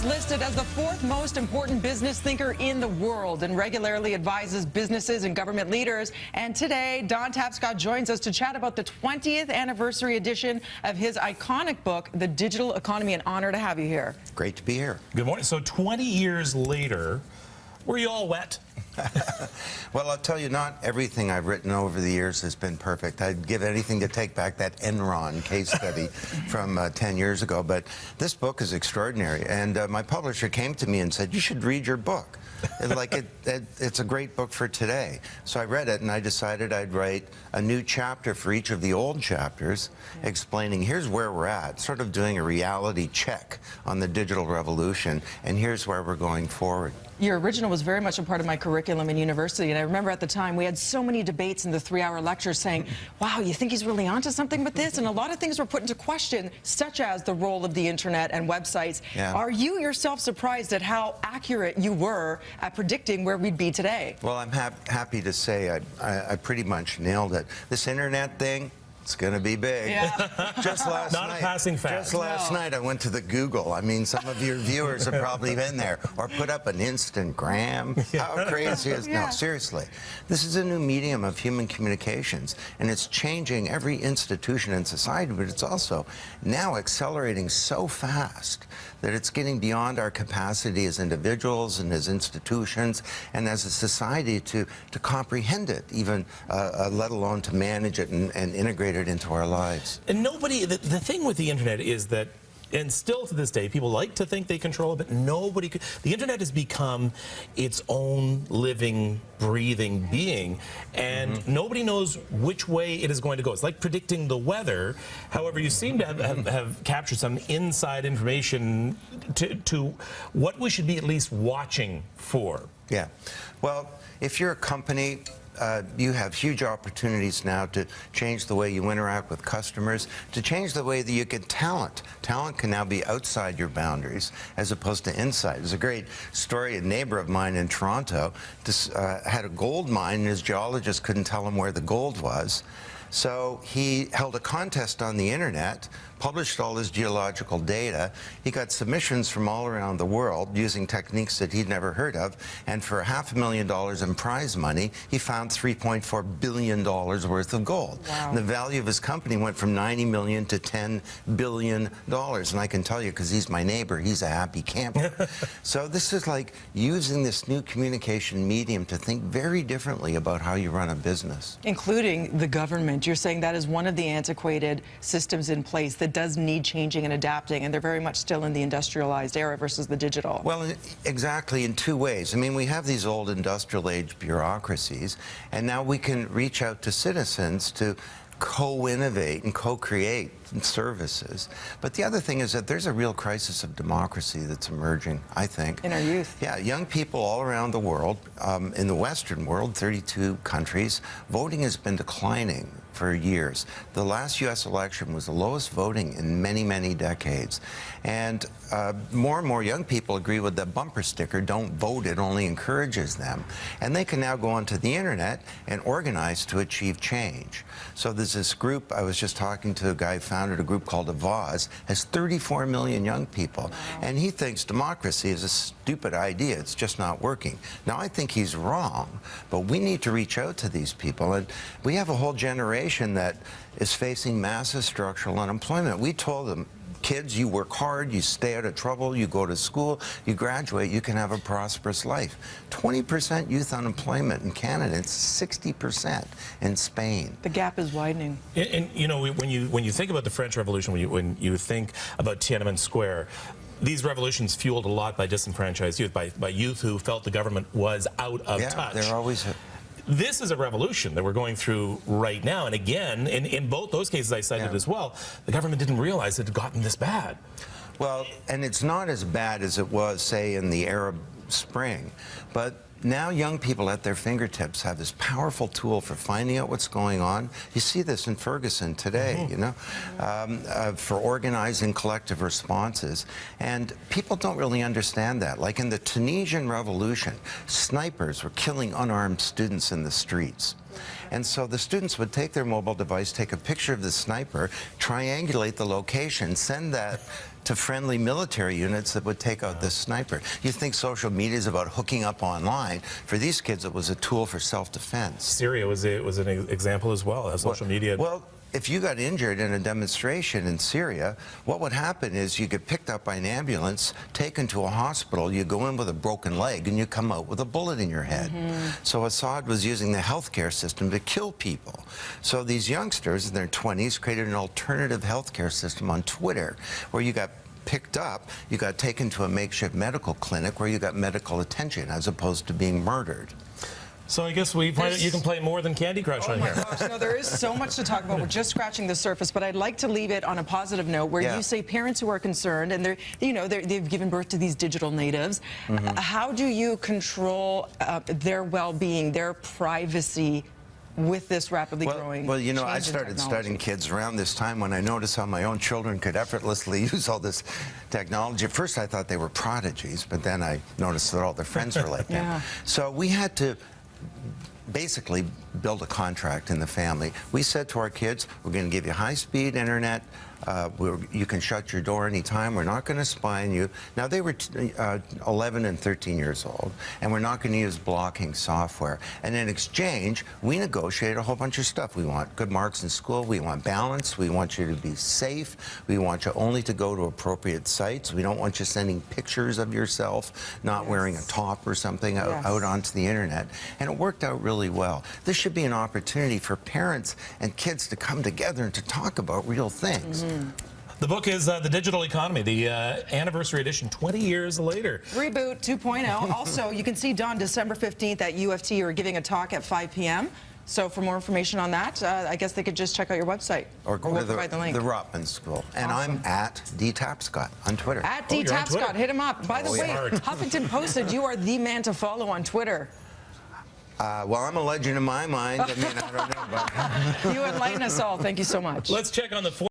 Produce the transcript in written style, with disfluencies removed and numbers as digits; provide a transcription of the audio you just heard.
listed as the fourth most important business thinker in the world and regularly advises businesses and government leaders. And today, Don Tapscott joins us to chat about the 20th anniversary edition of his iconic book, The Digital Economy. An honor to have you here. Great to be here. Good morning. So 20 years later, were you all wet? Well, I'll tell you, not everything I've written over the years has been perfect. I'd give anything to take back that Enron case study from 10 years ago. But this book is extraordinary. And my publisher came to me and said, you should read your book. It's a great book for today. So I read it, and I decided I'd write a new chapter for each of the old chapters, explaining here's where we're at, sort of doing a reality check on the digital revolution, and here's where we're going forward. Your original was very much a part of my curriculum in university, and I remember at the time we had so many debates in the 3-hour lectures saying, wow, you think he's really onto something with this? And a lot of things were put into question, such as the role of the internet and websites. Yeah. Are you yourself surprised at how accurate you were at predicting where we'd be today? Well, I'm happy to say I pretty much nailed it. This internet thing, it's going to be big. Yeah. Just last night. Not a passing fact. Just last night I went to the Google. I mean, some of your viewers have probably been there. Or put up an Instagram. How crazy is No, seriously. This is a new medium of human communications, and it's changing every institution in society, but it's also now accelerating so fast that it's getting beyond our capacity as individuals and as institutions and as a society to comprehend it, even let alone to manage it and integrate it into our lives. And nobody, the thing with the internet is that, and still to this day, people like to think they control it, but nobody could. The internet has become its own living, breathing being, and nobody knows which way it is going to go. It's like predicting the weather. However, you seem to have captured some inside information to what we should be at least watching for. Yeah. Well, if you're a company, you have huge opportunities now to change the way you interact with customers, to change the way that you get talent. Talent can now be outside your boundaries as opposed to inside. There's a great story. A neighbor of mine in Toronto had a gold mine, and his geologist couldn't tell him where the gold was. So he held a contest on the internet, published all his geological data. He got submissions from all around the world using techniques that he'd never heard of, and for $500,000 in prize money, he found $3.4 billion worth of gold. Wow. And the value of his company went from $90 million to $10 billion. And I can tell you, because he's my neighbor, he's a happy camper. So this is like using this new communication medium to think very differently about how you run a business. Including the government. You're saying that is one of the antiquated systems in place that does need changing and adapting, and they're very much still in the industrialized era versus the digital. Well, exactly, in two ways. I mean, we have these old industrial age bureaucracies, and now we can reach out to citizens to co-innovate and co-create services. But the other thing is that there's a real crisis of democracy that's emerging, I think. In our youth. Yeah, young people all around the world, in the Western world, 32 countries, voting has been declining for years. The last U.S. election was the lowest voting in many, many decades. And more and more young people agree with the bumper sticker, don't vote, it only encourages them. And they can now go onto the internet and organize to achieve change. So there's this group, I was just talking to a guy who founded a group called Avaz, has 34 million young people. Wow. And he thinks democracy is a stupid idea, it's just not working. Now, I think he's wrong, but we need to reach out to these people. And we have a whole generation that is facing massive structural unemployment. We told them, kids, you work hard, you stay out of trouble, you go to school, you graduate, you can have a prosperous life. 20% youth unemployment in Canada, it's 60% in Spain. The gap is widening. And you know, when you think about the French Revolution, when you think about Tiananmen Square, these revolutions fueled a lot by disenfranchised youth, by youth who felt the government was out of touch. They're always... This is a revolution that we're going through right now. And again, in both those cases I cited as well, the government didn't realize it had gotten this bad. Well, and it's not as bad as it was, say, in the Arab Spring. But now young people at their fingertips have this powerful tool for finding out what's going on. You see this in Ferguson today, you know, for organizing collective responses. And people don't really understand that. Like in the Tunisian Revolution, snipers were killing unarmed students in the streets. And so the students would take their mobile device, take a picture of the sniper, triangulate the location, send that to friendly military units that would take out the sniper. You think social media is about hooking up online. For these kids, it was a tool for self-defense. Syria was an example as well as social media. Well, if you got injured in a demonstration in Syria, what would happen is you get picked up by an ambulance, taken to a hospital, you go in with a broken leg, and you come out with a bullet in your head. So Assad was using the healthcare system to kill people. So these youngsters in their 20s created an alternative healthcare system on Twitter where you got picked up, you got taken to a makeshift medical clinic where you got medical attention as opposed to being murdered. So I guess we find out you can play more than Candy Crush on here. Oh my gosh, no, there is so much to talk about. We're just scratching the surface, but I'd like to leave it on a positive note where you say parents who are concerned and they've given birth to these digital natives. How do you control their well-being, their privacy with this rapidly growing Well, you know, I change in started technology? studying kids around this time when I noticed how my own children could effortlessly use all this technology. At first, I thought they were prodigies, but then I noticed that all their friends were like them. So we had to basically build a contract in the family. We said to our kids, we're going to give you high-speed internet. You can shut your door anytime. We're not going to spy on you. Now, they were 11 and 13 years old, and we're not going to use blocking software. And in exchange, we negotiated a whole bunch of stuff. We want good marks in school. We want balance. We want you to be safe. We want you only to go to appropriate sites. We don't want you sending pictures of yourself not wearing a top or something out onto the internet. And it worked out really well. This should be an opportunity for parents and kids to come together and to talk about real things. The book is The Digital Economy, the anniversary edition, 20 years later. Reboot 2.0. Also, you can see Don December 15th at UFT. You're giving a talk at 5 p.m. So for more information on that, I guess they could just check out your website. Or go we'll to the provide the link. Rotman School. And I'm at Tapscott on Twitter. At you're on Twitter. Tapscott. Hit him up. By the way, Huffington Post said you are the man to follow on Twitter. Well, I'm a legend in my mind. I mean, I don't know about You enlighten us all. Thank you so much. Let's check on the